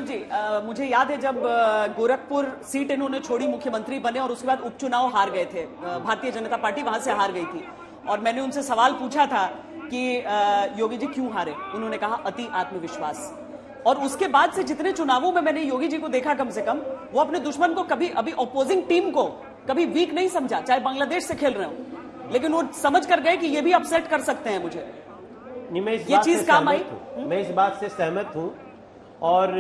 जी, मुझे याद है जब गोरखपुर सीट इन्होंने छोड़ी, मुख्यमंत्री बने और उसके बाद उपचुनाव हार गए थे, भारतीय जनता पार्टी वहां से हार गई थी और मैंने उनसे सवाल पूछा था कि योगी जी क्यों हारे। उन्होंने कहा अति आत्मविश्वास। और उसके बाद से जितने चुनावों में मैंने योगी जी को देखा, कम से कम वो अपने दुश्मन को कभी, अभी ऑपोजिंग टीम को कभी वीक नहीं समझा, चाहे बांग्लादेश से खेल रहे हो, लेकिन वो समझ कर गए कि ये भी अपसेट कर सकते हैं मुझे। ये चीज काम आई। मैं इस बात से सहमत हूं और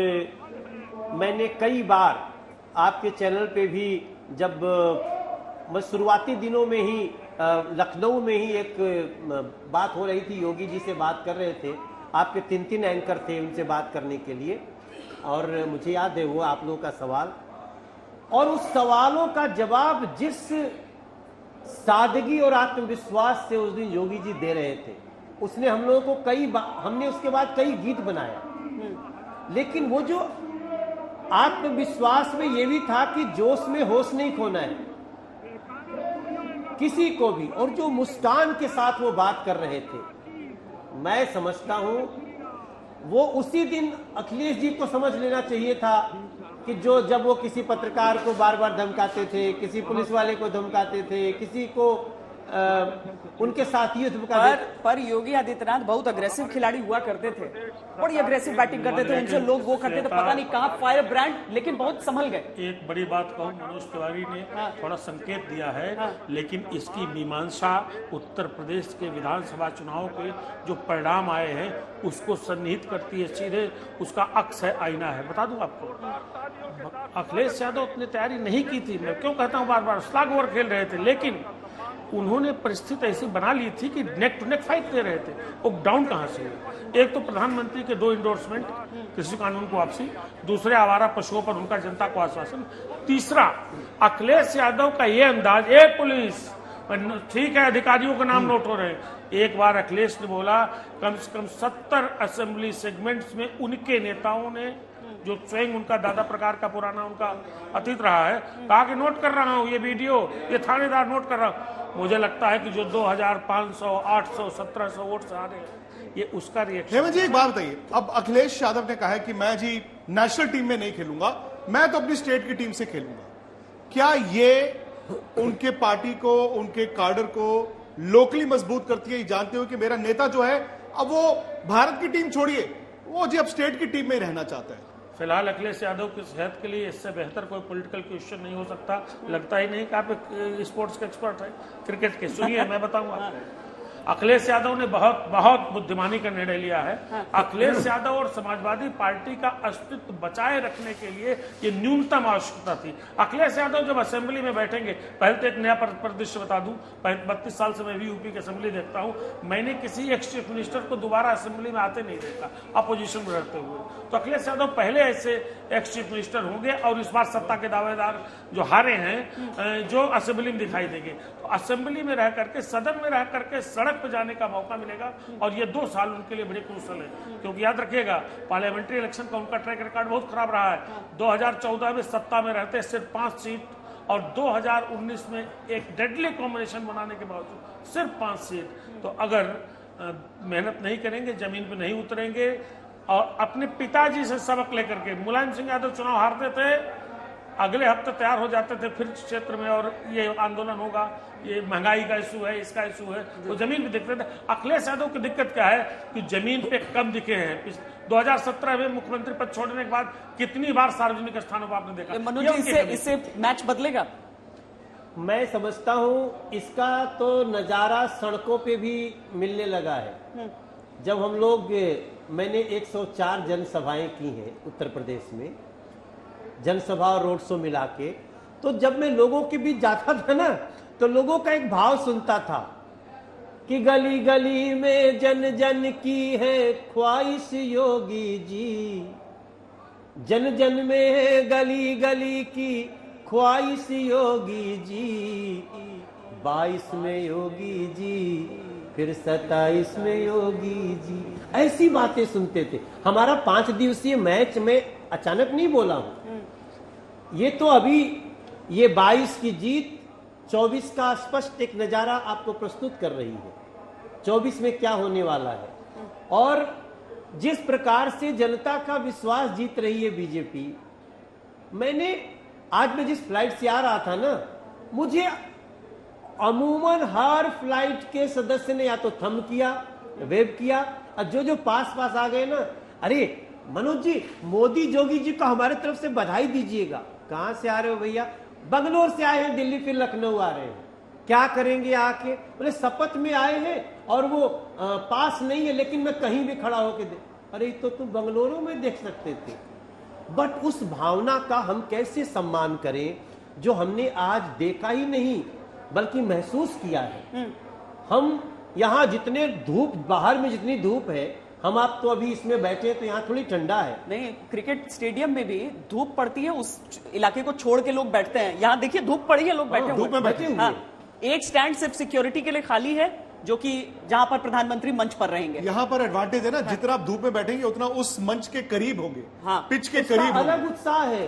मैंने कई बार आपके चैनल पे भी, जब मैं शुरुआती दिनों में ही लखनऊ में ही एक बात हो रही थी, योगी जी से बात कर रहे थे, आपके 3 एंकर थे उनसे बात करने के लिए, और मुझे याद है वो आप लोगों का सवाल, और उस सवालों का जवाब जिस सादगी और आत्मविश्वास से उस दिन योगी जी दे रहे थे, उसने हम लोगों को हमने उसके बाद कई गीत बनाया, लेकिन वो जो आत्मविश्वास में ये भी था कि जोश में होश नहीं खोना है किसी को भी, और जो मुस्कान के साथ वो बात कर रहे थे, मैं समझता हूं वो उसी दिन अखिलेश जी को समझ लेना चाहिए था कि जब वो किसी पत्रकार को बार बार धमकाते थे, किसी पुलिस वाले को धमकाते थे, किसी को उनके साथियों पर योगी आदित्यनाथ बहुत अग्रेसिव खिलाड़ी हुआ करते थे, बड़ी अग्रेसिव बैटिंग करते थे, उनसे लोग वो करते थे, पता नहीं कहां फायर ब्रांड, लेकिन बहुत संभल गए। एक बड़ी बात कहूं, मनोज तिवारी ने थोड़ा संकेत दिया है, लेकिन इसकी मीमांसा उत्तर प्रदेश के विधानसभा चुनाव के जो परिणाम आए हैं उसको सन्निहित करती है, सीधे उसका अक्स है, आईना है। बता दूं आपको, अखिलेश यादव उतनी तैयारी नहीं की थी, मैं क्यों कहता हूं बार बार, स्लग ओवर खेल रहे थे, लेकिन उन्होंने परिस्थिति ऐसी बना ली थी कि नेक टू नेक फाइट दे रहे थे। वो डाउन कहां से हुए? एक तो प्रधानमंत्री के 2 इंडोर्समेंट, कृषि कानून को वापसी, दूसरे आवारा पशुओं पर उनका जनता को आश्वासन, तीसरा अखिलेश यादव का ये अंदाज, ए पुलिस ठीक है अधिकारियों का नाम नोट हो रहे हैं, एक बार अखिलेश ने बोला कम से कम 70 असेंबली सेगमेंट्स में उनके नेताओं ने, जो स्वयं उनका दादा प्रकार का पुराना उनका अतीत रहा है, कहा कि नोट कर रहा हूं ये वीडियो, ये थानेदार नोट कर रहा हूं। मुझे लगता है कि जो 2500, 800, 1700 वोट से आ रहे हैं, ये उसका रिएक्शन। हेमंत जी एक बात बताइए, अब अखिलेश यादव ने कहा है कि मैं जी नेशनल टीम में नहीं खेलूंगा, मैं तो अपनी स्टेट की टीम से खेलूंगा। क्या ये उनके पार्टी को, उनके कार्डर को लोकली मजबूत करती है, जानते हो कि मेरा नेता जो है अब वो भारत की टीम छोड़िए, वो जी अब स्टेट की टीम में ही रहना चाहता है? फिलहाल अखिलेश यादव की सेहत के लिए इससे बेहतर कोई पॉलिटिकल क्वेश्चन नहीं हो सकता। लगता ही नहीं कि आप स्पोर्ट्स के एक्सपर्ट हैं, क्रिकेट के। सुनिए मैं बताऊंगा, अखिलेश यादव ने बहुत बुद्धिमानी का निर्णय लिया है। अखिलेश यादव और समाजवादी पार्टी का अस्तित्व बचाए रखने के लिए ये न्यूनतम आवश्यकता थी। अखिलेश यादव जब असेंबली में बैठेंगे, पहले तो एक नया परिदृश्य बता दूं, 32 साल से मैं भी यूपी की असेंबली देखता हूं, मैंने किसी एक्स चीफ मिनिस्टर को दोबारा असेंबली में आते नहीं देखा अपोजिशन में रहते हुए। तो अखिलेश यादव पहले ऐसे एक्स चीफ मिनिस्टर होंगे और इस बार सत्ता के दावेदार जो हारे हैं, जो असेंबली में दिखाई देंगे। तो असेंबली में रह करके, सदन में रह करके सड़क पे जाने का मौका मिलेगा, और ये 2 साल उनके लिए बड़े क्रूशल है, क्योंकि याद रखिएगा पार्लियामेंट्री इलेक्शन का उनका ट्रैक रिकॉर्ड बहुत खराब रहा है। 2014 में सत्ता में रहते सिर्फ 5 सीट, और 2019 में एक डेडली कॉम्बिनेशन बनाने के बावजूद सिर्फ 5 सीट। तो अगर मेहनत नहीं करेंगे, जमीन पे नहीं उतरेंगे और अपने पिताजी से सबक लेकर के, मुलायम सिंह यादव चुनाव हारते थे, अगले हफ्ते तैयार हो जाते थे फिर क्षेत्र में, और ये आंदोलन होगा, ये महंगाई का इशू है, इसका इशू है, तो जमीन पे दिखते थे। अखिलेश यादव की दिक्कत क्या है कि जमीन पे कम दिखे हैं। 2017 में मुख्यमंत्री पद छोड़ने के बाद कितनी बार सार्वजनिक स्थानों पर आपने देखा? मनोज जी, इससे मैच बदलेगा? मैं समझता हूं इसका तो नजारा सड़कों पे भी मिलने लगा है। जब हम लोग, मैंने 104 जनसभाएं की हैं उत्तर प्रदेश में, जनसभा और रोड शो मिला के, तो जब मैं लोगों के बीच जाता था ना, तो लोगों का एक भाव सुनता था कि गली गली में जन जन की है ख्वाहिश योगी जी, जन जन में है गली गली की ख्वाहिश योगी जी, 22 में योगी जी, फिर 27 में योगी जी। ऐसी बातें सुनते थे। हमारा 5 दिवसीय मैच में अचानक नहीं बोला हूं, ये तो अभी ये 22 की जीत 24 का स्पष्ट एक नजारा आपको प्रस्तुत कर रही है। 24 में क्या होने वाला है, और जिस प्रकार से जनता का विश्वास जीत रही है बीजेपी, आज मैं जिस फ्लाइट से आ रहा था ना, मुझे अमूमन हर फ्लाइट के सदस्य ने या तो थंब किया, वेव किया, और जो पास आ गए ना, अरे मनोज जी, मोदी जोगी जी को हमारे तरफ से बधाई दीजिएगा। कहां से आ रहे हो भैया? बंगलोर से आए हैं, दिल्ली फिर लखनऊ आ रहे हैं, क्या करेंगे आके? बोले शपथ में आए हैं और वो पास नहीं है, लेकिन मैं कहीं भी खड़ा होके दे। अरे तो तुम बंगलोरों में देख सकते थे। बट उस भावना का हम कैसे सम्मान करें जो हमने आज देखा ही नहीं बल्कि महसूस किया है। हम यहाँ जितने धूप, बाहर में जितनी धूप है, हम आप तो अभी इसमें बैठे तो यहाँ थोड़ी ठंडा है। नहीं, क्रिकेट स्टेडियम में भी धूप पड़ती है, उस इलाके को छोड़ के लोग बैठते हैं। यहाँ देखिए धूप पड़ी है, लोग बैठे धूप में बैठे हुए। हाँ, एक स्टैंड सिर्फ सिक्योरिटी के लिए खाली है, जो कि जहां पर प्रधानमंत्री मंच पर रहेंगे। यहाँ पर एडवांटेज है ना, जितना आप धूप में बैठेंगे उतना उस मंच के करीब होंगे, हाँ, पिच के करीब अलग उत्साह है।